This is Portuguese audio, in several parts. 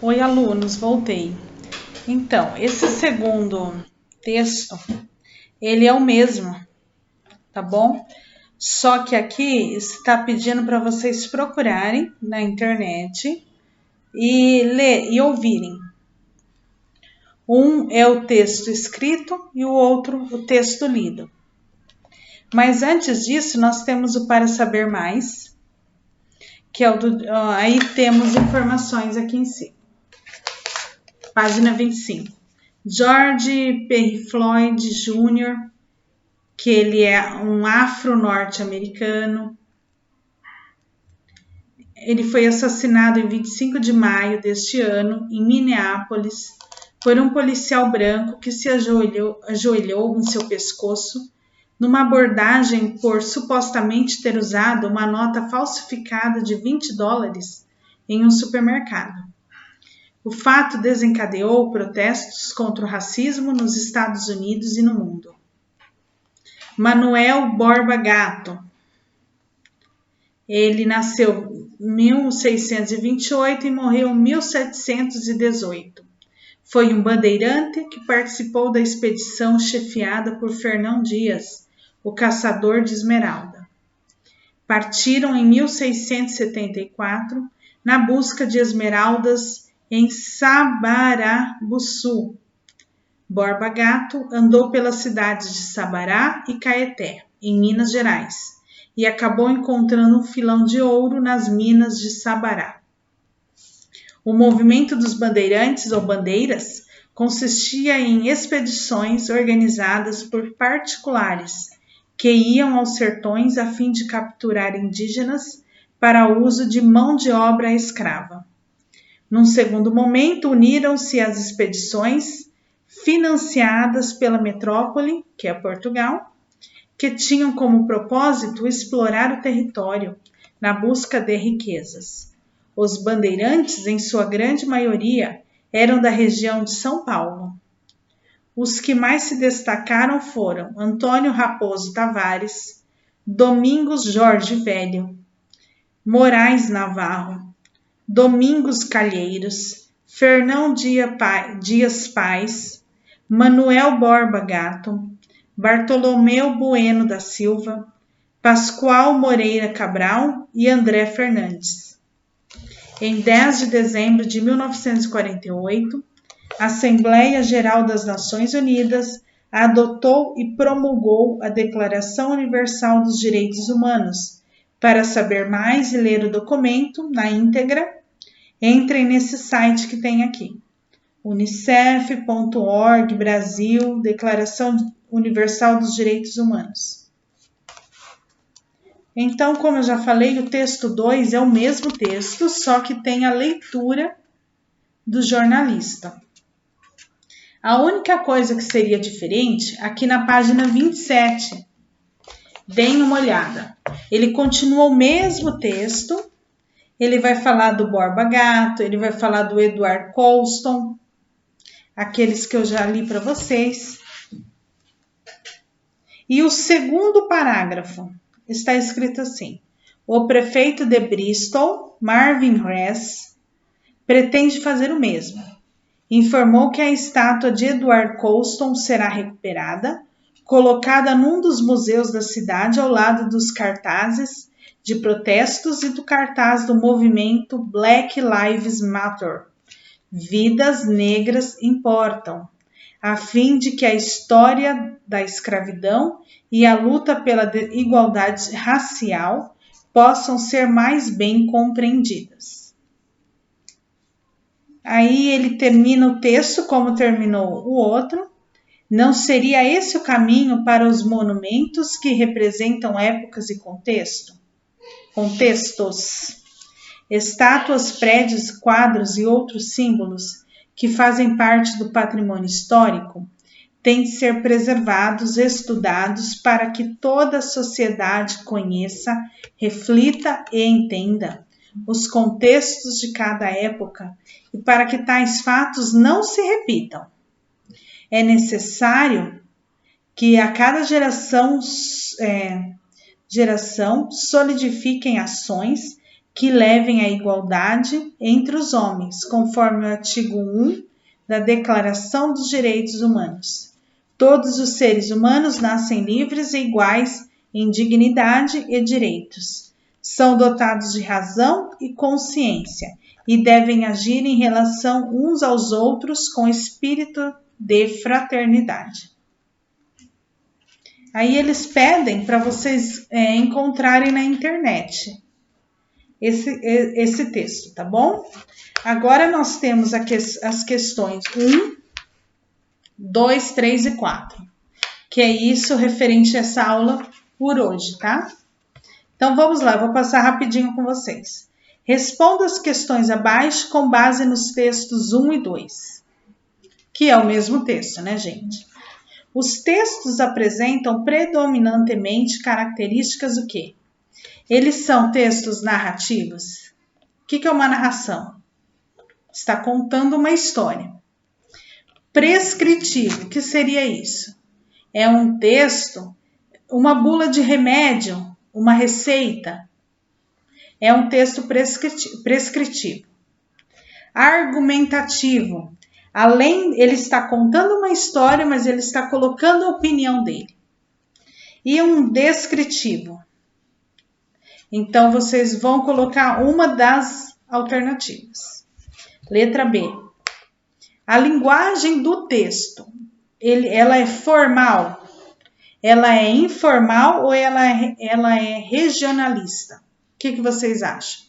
Oi, alunos, voltei. Então, esse segundo texto, ele é o mesmo, tá bom? Só que aqui está pedindo para vocês procurarem na internet e ler e ouvirem. Um é o texto escrito e o outro o texto lido. Mas antes disso, nós temos o Para Saber Mais, que é o do. Aí temos informações aqui em cima. Página 25. George Perry Floyd Jr., que ele é um afro-norte-americano. Ele foi assassinado em 25 de maio deste ano, em Minneapolis, por um policial branco que se ajoelhou em seu pescoço numa abordagem por supostamente ter usado uma nota falsificada de $20 em um supermercado. O fato desencadeou protestos contra o racismo nos Estados Unidos e no mundo. Manuel Borba Gato. Ele nasceu em 1628 e morreu em 1718. Foi um bandeirante que participou da expedição chefiada por Fernão Dias, o caçador de esmeralda. Partiram em 1674 na busca de esmeraldas em Sabarabuçu. Borba Gato andou pelas cidades de Sabará e Caeté, em Minas Gerais, e acabou encontrando um filão de ouro nas minas de Sabará. O movimento dos bandeirantes ou bandeiras consistia em expedições organizadas por particulares que iam aos sertões a fim de capturar indígenas para uso de mão de obra escrava. Num segundo momento, uniram-se as expedições financiadas pela metrópole, que é Portugal, que tinham como propósito explorar o território na busca de riquezas. Os bandeirantes, em sua grande maioria, eram da região de São Paulo. Os que mais se destacaram foram Antônio Raposo Tavares, Domingos Jorge Velho, Moraes Navarro, Domingos Calheiros, Fernão Dias Pais, Manuel Borba Gato, Bartolomeu Bueno da Silva, Pascoal Moreira Cabral e André Fernandes. Em 10 de dezembro de 1948, a Assembleia Geral das Nações Unidas adotou e promulgou a Declaração Universal dos Direitos Humanos. Para saber mais e ler o documento na íntegra, entrem nesse site que tem aqui, unicef.org, Brasil, Declaração Universal dos Direitos Humanos. Então, como eu já falei, o texto 2 é o mesmo texto, só que tem a leitura do jornalista. A única coisa que seria diferente, aqui na página 27, deem uma olhada. Ele continua o mesmo texto, ele vai falar do Borba Gato, ele vai falar do Edward Colston, aqueles que eu já li para vocês. E o segundo parágrafo está escrito assim: o prefeito de Bristol, Marvin Hess, pretende fazer o mesmo. Informou que a estátua de Edward Colston será recuperada, colocada num dos museus da cidade ao lado dos cartazes de protestos e do cartaz do movimento Black Lives Matter, Vidas Negras Importam, a fim de que a história da escravidão e a luta pela igualdade racial possam ser mais bem compreendidas. Aí ele termina o texto como terminou o outro. Não seria esse o caminho para os monumentos que representam épocas e contextos? Estátuas, prédios, quadros e outros símbolos que fazem parte do patrimônio histórico têm de ser preservados, estudados para que toda a sociedade conheça, reflita e entenda os contextos de cada época e para que tais fatos não se repitam. É necessário que a cada geração solidifiquem ações que levem à igualdade entre os homens, conforme o artigo 1 da Declaração dos Direitos Humanos. Todos os seres humanos nascem livres e iguais em dignidade e direitos. São dotados de razão e consciência e devem agir em relação uns aos outros com espírito de fraternidade. Aí eles pedem para vocês encontrarem na internet esse texto, tá bom? Agora nós temos as questões 1, 2, 3 e 4, que é isso referente a essa aula por hoje, tá? Então vamos lá, vou passar rapidinho com vocês. Responda as questões abaixo com base nos textos 1 e 2, que é o mesmo texto, né, gente? Os textos apresentam predominantemente características do quê? Eles são textos narrativos. O que é uma narração? Está contando uma história. Prescritivo, o que seria isso? É um texto, uma bula de remédio, uma receita. É um texto prescritivo. Argumentativo. Ele está contando uma história, mas ele está colocando a opinião dele. E um descritivo. Então, vocês vão colocar uma das alternativas. Letra B. A linguagem do texto, ela é formal? Ela é informal ou ela é regionalista? O que vocês acham?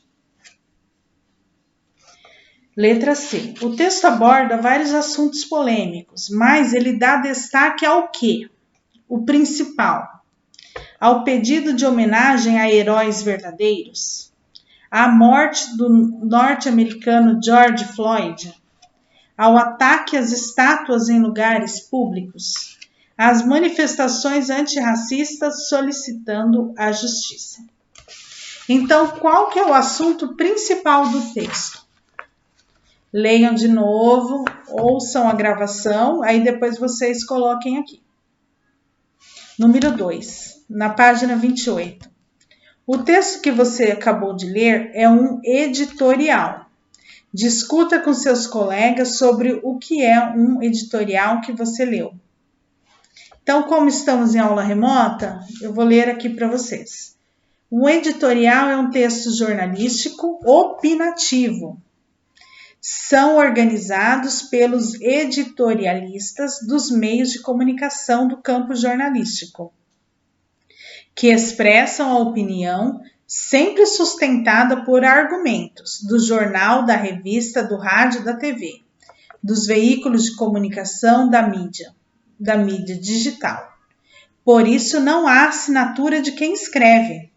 Letra C. O texto aborda vários assuntos polêmicos, mas ele dá destaque ao quê? O principal. Ao pedido de homenagem a heróis verdadeiros, à morte do norte-americano George Floyd, ao ataque às estátuas em lugares públicos, às manifestações antirracistas solicitando a justiça. Então, qual que é o assunto principal do texto? Leiam de novo, ouçam a gravação, aí depois vocês coloquem aqui. Número 2, na página 28. O texto que você acabou de ler é um editorial. Discuta com seus colegas sobre o que é um editorial que você leu. Então, como estamos em aula remota, eu vou ler aqui para vocês. Um editorial é um texto jornalístico opinativo. São organizados pelos editorialistas dos meios de comunicação do campo jornalístico, que expressam a opinião sempre sustentada por argumentos do jornal, da revista, do rádio, da TV, dos veículos de comunicação, da mídia digital. Por isso, não há assinatura de quem escreve.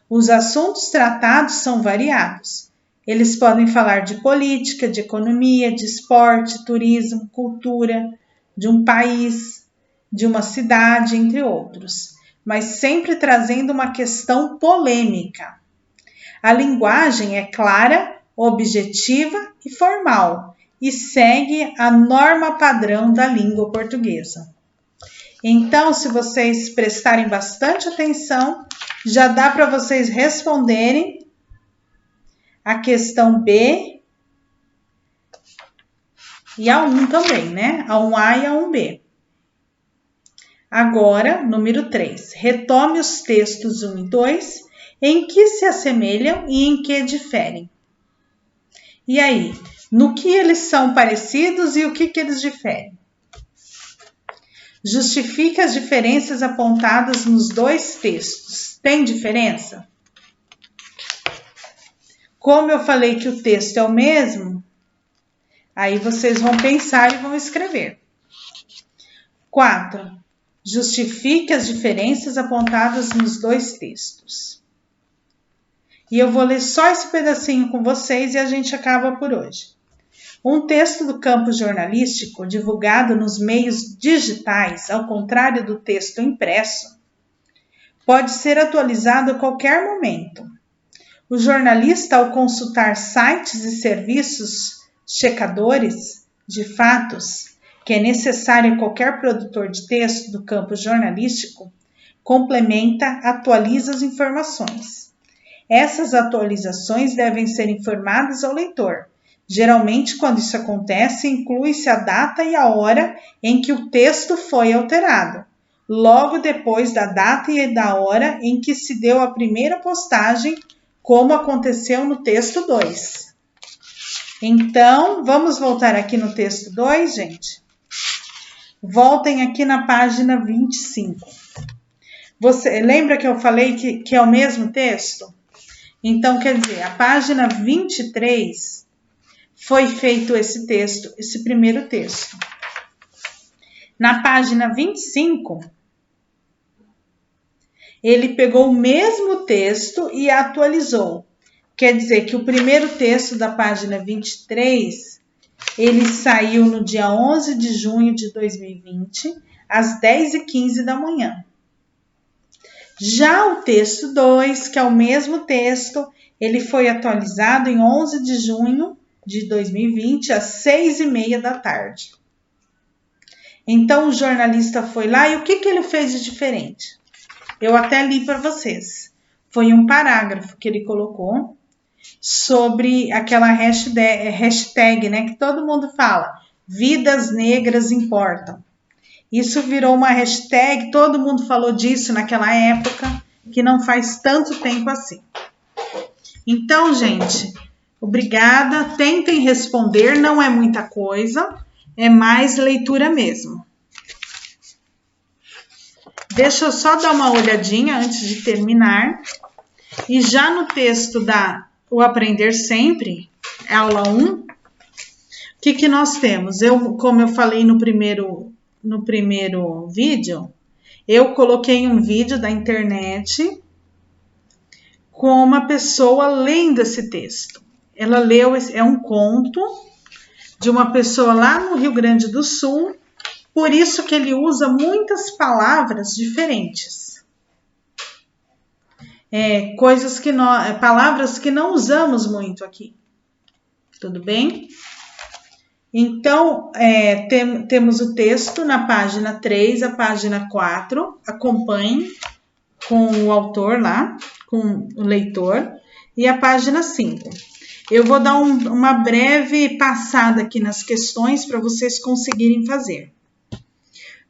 Os assuntos tratados são variados. Eles podem falar de política, de economia, de esporte, turismo, cultura, de um país, de uma cidade, entre outros, mas sempre trazendo uma questão polêmica. A linguagem é clara, objetiva e formal e segue a norma padrão da língua portuguesa. Então, se vocês prestarem bastante atenção, já dá para vocês responderem a questão B e a 1 também, né? A 1A e a 1B. Agora, número 3. Retome os textos 1 e 2, em que se assemelham e em que diferem. E aí, no que eles são parecidos e o que eles diferem? Justifique as diferenças apontadas nos dois textos. Tem diferença? Como eu falei que o texto é o mesmo, aí vocês vão pensar e vão escrever. 4. Justifique as diferenças apontadas nos dois textos. E eu vou ler só esse pedacinho com vocês e a gente acaba por hoje. Um texto do campo jornalístico divulgado nos meios digitais, ao contrário do texto impresso, pode ser atualizado a qualquer momento. O jornalista, ao consultar sites e serviços checadores de fatos, que é necessário a qualquer produtor de texto do campo jornalístico, complementa, atualiza as informações. Essas atualizações devem ser informadas ao leitor. Geralmente, quando isso acontece, inclui-se a data e a hora em que o texto foi alterado, logo depois da data e da hora em que se deu a primeira postagem, como aconteceu no texto 2. Então, vamos voltar aqui no texto 2, gente? Voltem aqui na página 25. Você lembra que eu falei que é o mesmo texto? Então, quer dizer, a página 23 foi feito esse texto, esse primeiro texto. Na página 25, ele pegou o mesmo texto e atualizou. Quer dizer que o primeiro texto da página 23, ele saiu no dia 11 de junho de 2020, às 10h15 da manhã. Já o texto 2, que é o mesmo texto, ele foi atualizado em 11 de junho de 2020, às 6h30 da tarde. Então, o jornalista foi lá e o que ele fez de diferente? Eu até li para vocês. Foi um parágrafo que ele colocou sobre aquela hashtag, né, que todo mundo fala, vidas negras importam. Isso virou uma hashtag, todo mundo falou disso naquela época, que não faz tanto tempo assim. Então, gente, obrigada. Tentem responder, não é muita coisa, é mais leitura mesmo. Deixa eu só dar uma olhadinha antes de terminar. E já no texto da O Aprender Sempre, aula 1, o que nós temos? Como eu falei no primeiro vídeo, eu coloquei um vídeo da internet com uma pessoa lendo esse texto. Ela leu, é um conto de uma pessoa lá no Rio Grande do Sul, por isso que ele usa muitas palavras diferentes. Palavras que não usamos muito aqui. Tudo bem? Então, temos o texto na página 3, a página 4. Acompanhe com o autor lá, com o leitor. E a página 5. Eu vou dar uma breve passada aqui nas questões para vocês conseguirem fazer.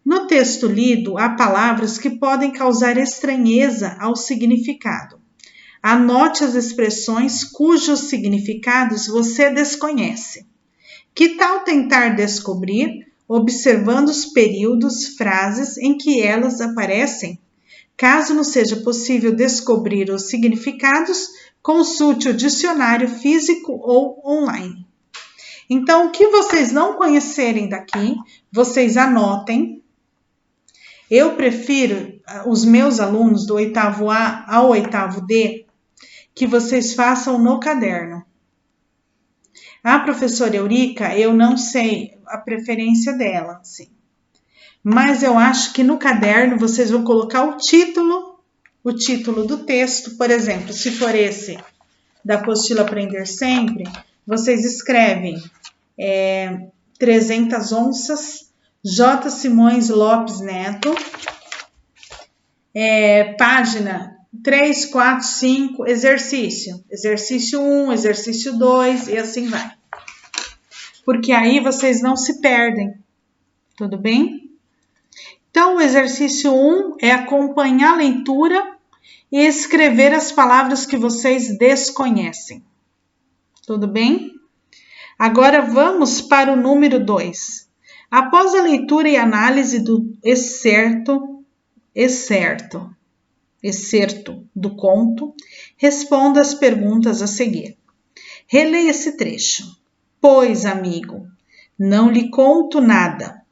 No texto lido, há palavras que podem causar estranheza ao significado. Anote as expressões cujos significados você desconhece. Que tal tentar descobrir, observando os períodos, frases em que elas aparecem? Caso não seja possível descobrir os significados, consulte o dicionário físico ou online. Então, o que vocês não conhecerem daqui, vocês anotem. Eu prefiro os meus alunos do 8º A ao 8º D que vocês façam no caderno. A professora Eurica, eu não sei a preferência dela, sim. Mas eu acho que no caderno vocês vão colocar o título do texto, por exemplo, se for esse da apostila Aprender Sempre, vocês escrevem 300 onças, J. Simões Lopes Neto, página 3, 4, 5, exercício 1, exercício 2 e assim vai. Porque aí vocês não se perdem, tudo bem? Então, o exercício 1 é acompanhar a leitura e escrever as palavras que vocês desconhecem, tudo bem? Agora vamos para o número 2. Após a leitura e análise do excerto do conto, responda as perguntas a seguir. Releia esse trecho. Pois, amigo, não lhe conto nada.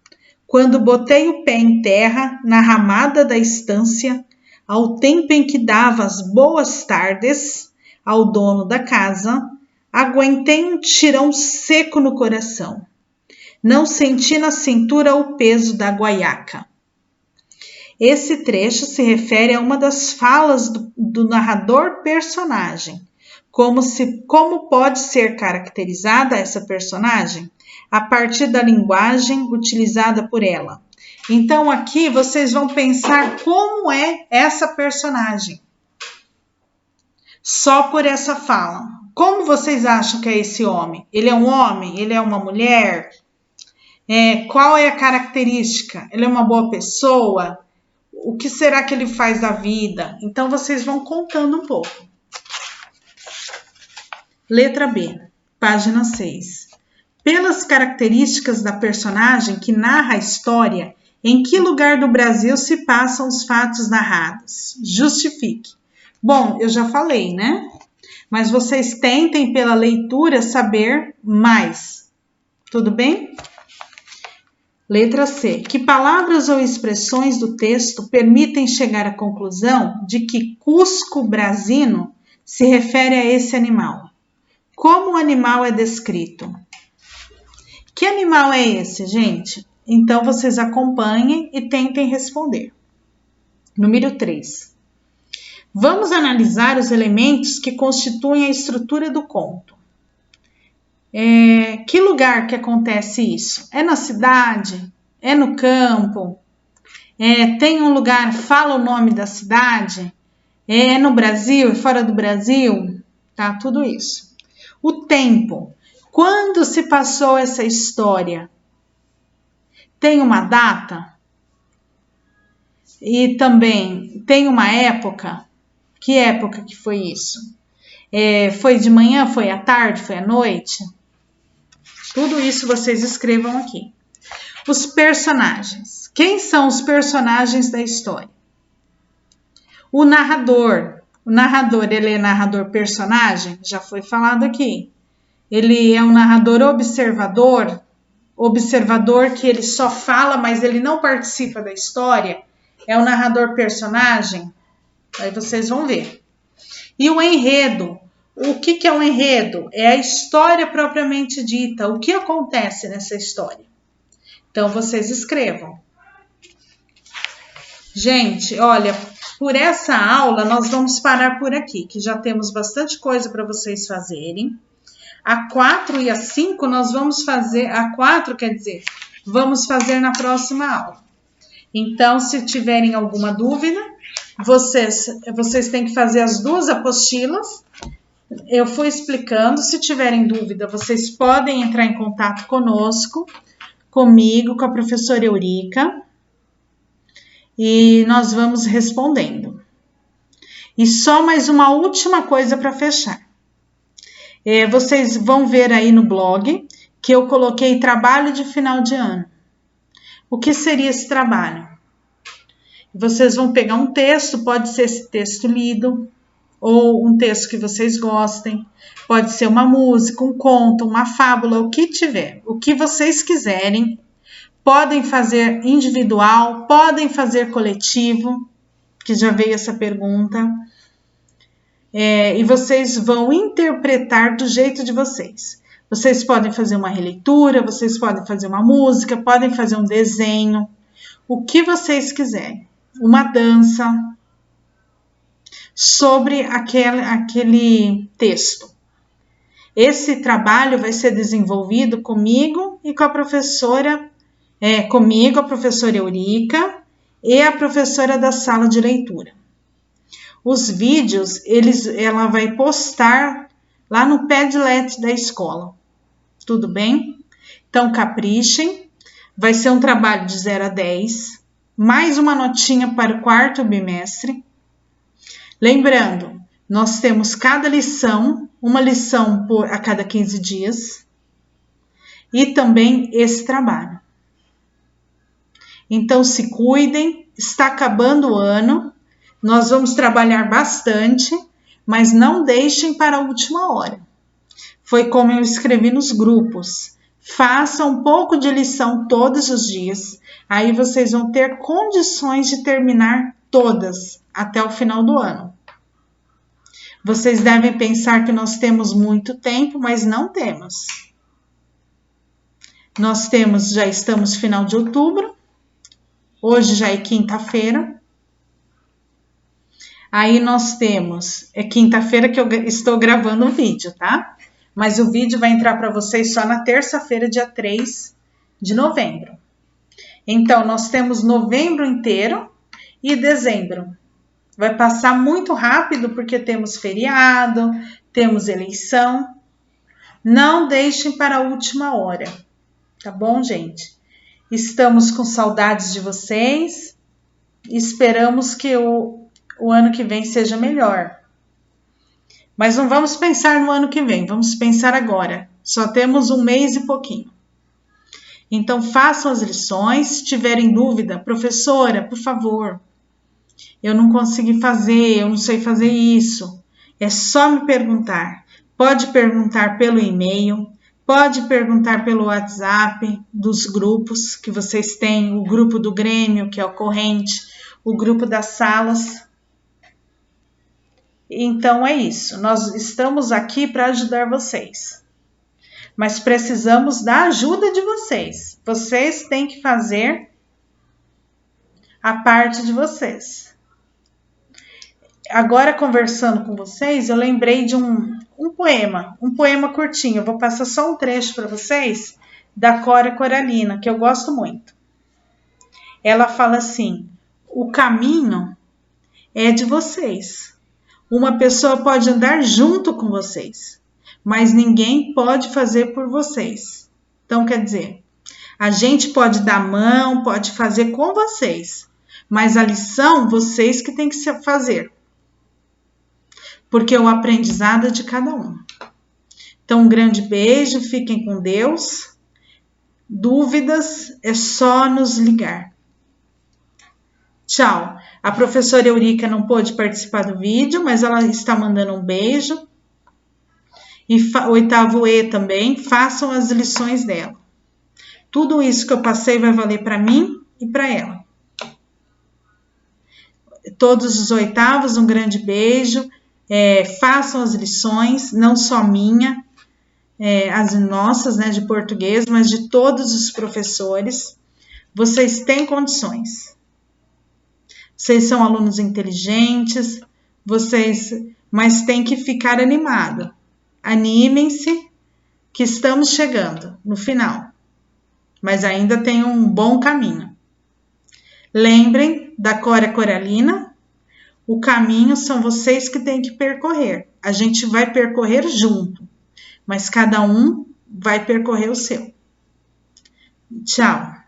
Quando botei o pé em terra, na ramada da estância, ao tempo em que dava as boas tardes ao dono da casa, aguentei um tirão seco no coração. Não senti na cintura o peso da guaiaca. Esse trecho se refere a uma das falas do narrador personagem. Como pode ser caracterizada essa personagem? A partir da linguagem utilizada por ela. Então, aqui vocês vão pensar como é essa personagem. só por essa fala. Como vocês acham que é esse homem? Ele é um homem? Ele é uma mulher? Qual é a característica? Ele é uma boa pessoa? O que será que ele faz da vida? Então, vocês vão contando um pouco. Letra B, página 6. Pelas características da personagem que narra a história, em que lugar do Brasil se passam os fatos narrados? Justifique. Bom, eu já falei, né? Mas vocês tentem, pela leitura, saber mais. Tudo bem? Letra C. Que palavras ou expressões do texto permitem chegar à conclusão de que Cusco brasino se refere a esse animal? Como o animal é descrito? Que animal é esse, gente? Então, vocês acompanhem e tentem responder. Número 3. Vamos analisar os elementos que constituem a estrutura do conto. Que lugar que acontece isso? É na cidade? É no campo? Tem um lugar, fala o nome da cidade? É no Brasil? É fora do Brasil? Tá, tudo isso. O tempo. Quando se passou essa história? Tem uma data? E também tem uma época? Que época que foi isso? Foi de manhã? Foi à tarde? Foi à noite? Tudo isso vocês escrevam aqui. Os personagens. Quem são os personagens da história? O narrador. O narrador, ele é narrador personagem? Já foi falado aqui. Ele é um narrador observador? Observador que ele só fala, mas ele não participa da história? É o narrador personagem? Aí vocês vão ver. E o enredo. O que é o enredo? É a história propriamente dita. O que acontece nessa história? Então, vocês escrevam. Gente, olha, por essa aula nós vamos parar por aqui, que já temos bastante coisa para vocês fazerem. A 4 e a 5 nós vamos fazer, a 4 quer dizer, vamos fazer na próxima aula. Então, se tiverem alguma dúvida, vocês têm que fazer as duas apostilas. Eu fui explicando, se tiverem dúvida, vocês podem entrar em contato conosco, comigo, com a professora Eurica, e nós vamos respondendo. E só mais uma última coisa para fechar. Vocês vão ver aí no blog que eu coloquei trabalho de final de ano. O que seria esse trabalho? Vocês vão pegar um texto, pode ser esse texto lido, ou um texto que vocês gostem, pode ser uma música, um conto, uma fábula, o que tiver, o que vocês quiserem. Podem fazer individual, podem fazer coletivo, que já veio essa pergunta. E vocês vão interpretar do jeito de vocês. Vocês podem fazer uma releitura, vocês podem fazer uma música, podem fazer um desenho, o que vocês quiserem. Uma dança sobre aquele texto. Esse trabalho vai ser desenvolvido comigo e com a professora, comigo, a professora Eurica e a professora da sala de leitura. Os vídeos, ela vai postar lá no Padlet da escola. Tudo bem? Então, caprichem. Vai ser um trabalho de 0 a 10. Mais uma notinha para o 4º bimestre. Lembrando, nós temos cada lição, uma lição a cada 15 dias. E também esse trabalho. Então, se cuidem. Está acabando o ano. Nós vamos trabalhar bastante, mas não deixem para a última hora. Foi como eu escrevi nos grupos. Façam um pouco de lição todos os dias. Aí vocês vão ter condições de terminar todas até o final do ano. Vocês devem pensar que nós temos muito tempo, mas não temos. Já estamos no final de outubro. Hoje já é quinta-feira. Aí nós temos, quinta-feira que eu estou gravando o vídeo, tá? Mas o vídeo vai entrar para vocês só na terça-feira, dia 3 de novembro. Então, nós temos novembro inteiro e dezembro. Vai passar muito rápido porque temos feriado, temos eleição. Não deixem para a última hora, tá bom, gente? Estamos com saudades de vocês. Esperamos que o ano que vem seja melhor. Mas não vamos pensar no ano que vem, vamos pensar agora. Só temos um mês e pouquinho. Então façam as lições. Se tiverem dúvida, professora, por favor, eu não consegui fazer, eu não sei fazer isso. É só me perguntar. Pode perguntar pelo e-mail, pode perguntar pelo WhatsApp dos grupos que vocês têm, o grupo do Grêmio, que é o corrente, o grupo das salas. Então é isso, nós estamos aqui para ajudar vocês. Mas precisamos da ajuda de vocês. Vocês têm que fazer a parte de vocês. Agora, conversando com vocês, eu lembrei de um poema curtinho. Eu vou passar só um trecho para vocês, da Cora Coralina, que eu gosto muito. Ela fala assim: o caminho é de vocês. Uma pessoa pode andar junto com vocês, mas ninguém pode fazer por vocês. Então, quer dizer, a gente pode dar mão, pode fazer com vocês, mas a lição vocês que têm que fazer, porque o aprendizado é de cada um. Então, um grande beijo, fiquem com Deus. Dúvidas é só nos ligar. Tchau. A professora Eurica não pôde participar do vídeo, mas ela está mandando um beijo. E oitavo E também, façam as lições dela. Tudo isso que eu passei vai valer para mim e para ela. Todos os oitavos, um grande beijo. Façam as lições, não só minha, as nossas, né, de português, mas de todos os professores. Vocês têm condições. Vocês são alunos inteligentes, mas tem que ficar animado. Animem-se, que estamos chegando no final, mas ainda tem um bom caminho. Lembrem da Cora Coralina, o caminho são vocês que têm que percorrer. A gente vai percorrer junto, mas cada um vai percorrer o seu. Tchau.